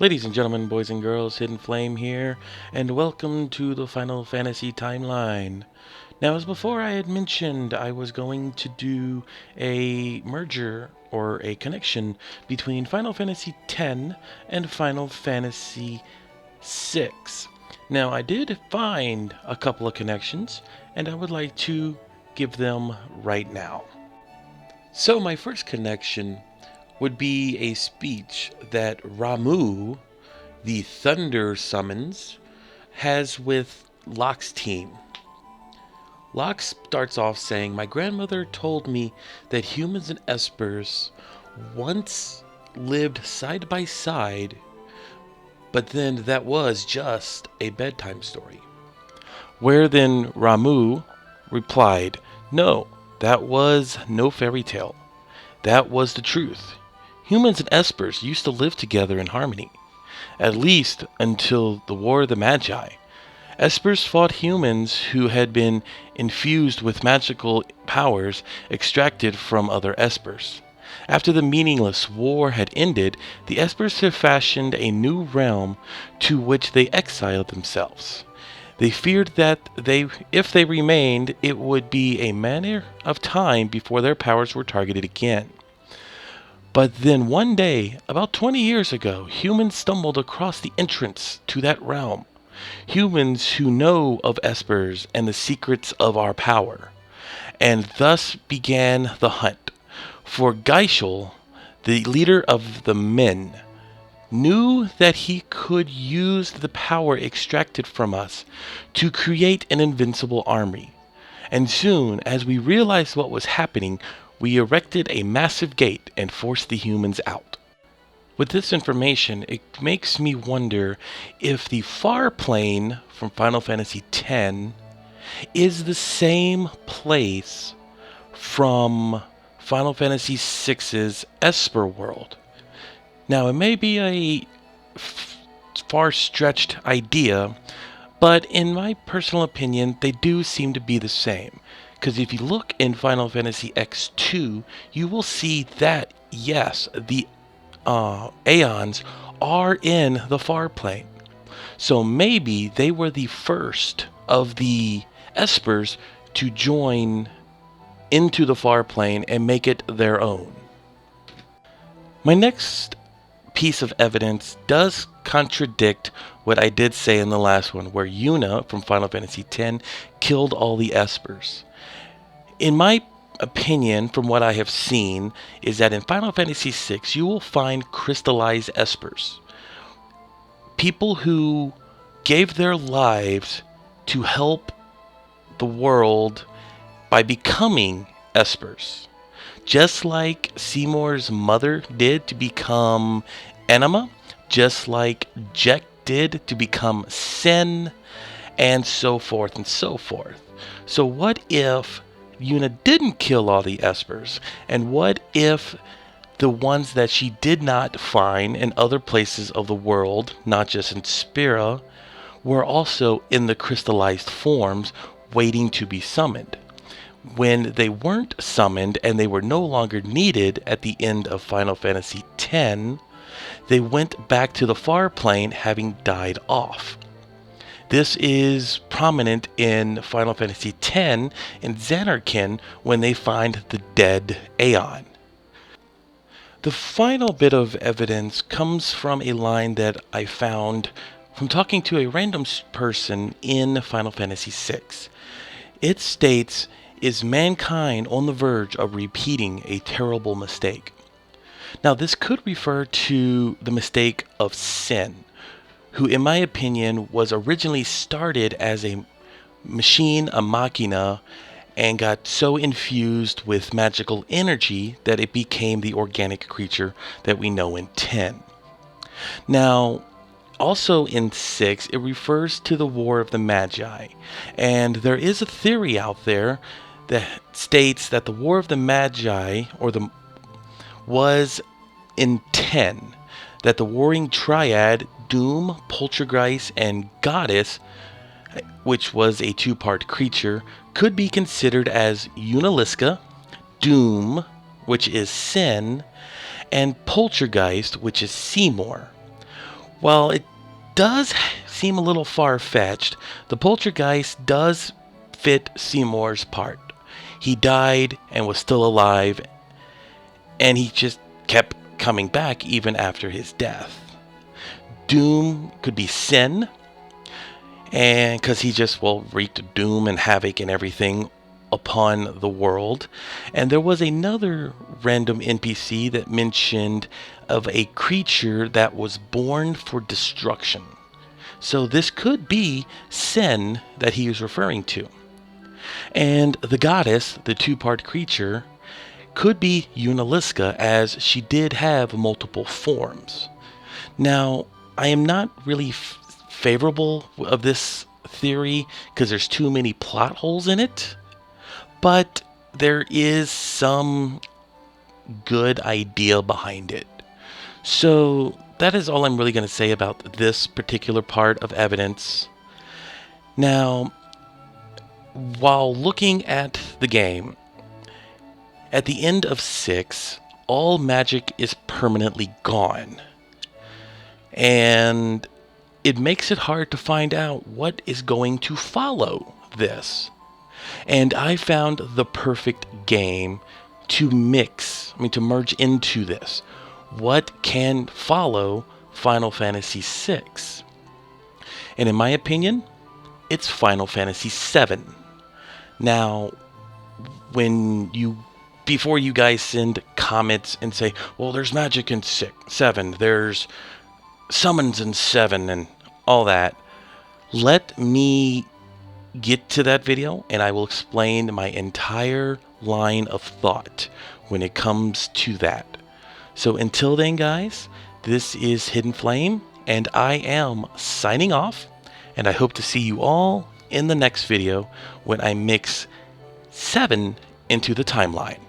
Ladies and gentlemen, boys and girls, Hidden Flame here, and welcome to the Final Fantasy timeline. Now, as before I had mentioned, I was going to do a merger or a connection between Final Fantasy X and Final Fantasy VI. Now, I did find a couple of connections, and I would like to give them right now. So, my first connection would be a speech that Ramuh, the Thunder Summons, has with Locke's team. Locke starts off saying, "My grandmother told me that humans and espers once lived side by side, but then that was just a bedtime story." Where then Ramuh replied, "No, that was no fairy tale. That was the truth. Humans and espers used to live together in harmony, at least until the War of the Magi. Espers fought humans who had been infused with magical powers extracted from other espers. After the meaningless war had ended, the espers had fashioned a new realm to which they exiled themselves. They feared that if they remained, it would be a matter of time before their powers were targeted again. But then one day, about 20 years ago, humans stumbled across the entrance to that realm. Humans who know of espers and the secrets of our power. And thus began the hunt. For Geishel, the leader of the men, knew that he could use the power extracted from us to create an invincible army. And soon, as we realized what was happening, we erected a massive gate and forced the humans out." With this information, it makes me wonder if the far plane from Final Fantasy X is the same place from Final Fantasy VI's Esper world. Now, it may be a far-stretched idea, but in my personal opinion, they do seem to be the same. Because if you look in Final Fantasy X2, you will see that, yes, the Aeons are in the far plane. So maybe they were the first of the Espers to join into the far plane and make it their own. My next piece of evidence does contradict what I did say in the last one, where Yuna from Final Fantasy X killed all the Espers. In my opinion, from what I have seen, is that in Final Fantasy VI, you will find crystallized espers. People who gave their lives to help the world by becoming espers. Just like Seymour's mother did to become Enema, just like Jack did to become Sen, and so forth and so forth. So what if Yuna didn't kill all the espers? And what if the ones that she did not find in other places of the world, not just in Spira, were also in the crystallized forms waiting to be summoned? When they weren't summoned and they were no longer needed at the end of Final Fantasy X, they went back to the far plane having died off. This is prominent in Final Fantasy X in Xanarkand when they find the dead Aeon. The final bit of evidence comes from a line that I found from talking to a random person in Final Fantasy VI. It states, "Is mankind on the verge of repeating a terrible mistake?" Now, this could refer to the mistake of Sin, who, in my opinion, was originally started as a machine, a machina, and got so infused with magical energy that it became the organic creature that we know in 10. Now, also in 6, it refers to the War of the Magi, and there is a theory out there that states that the War of the Magi, was in 10, that the warring triad, Doom, Poltergeist, and Goddess, which was a two-part creature, could be considered as Unaliska, Doom, which is Sin, and Poltergeist, which is Seymour. While it does seem a little far-fetched, the poltergeist does fit Seymour's part. He died and was still alive, and he just kept coming back even after his death. Doom could be sin, and because he just, well, wreaked doom and havoc and everything upon the world. And there was another random NPC that mentioned of a creature that was born for destruction. So this could be sin that he is referring to. And the goddess, the two-part creature, could be Unaliska, as she did have multiple forms. Now, I am not really favorable of this theory because there's too many plot holes in it, but there is some good idea behind it. So that is all I'm really going to say about this particular part of evidence. Now, while looking at the game, at the end of 6, all magic is permanently gone. And it makes it hard to find out what is going to follow this. And I found the perfect game to merge into this. What can follow Final Fantasy VI? And in my opinion, it's Final Fantasy VII. Now, before you guys send comments and say, well, there's magic in 7, there's summons in 7 and all that, let me get to that video and I will explain my entire line of thought when it comes to that. So until then, guys, this is Hidden Flame, and I am signing off, and I hope to see you all in the next video when I mix 7 into the timeline.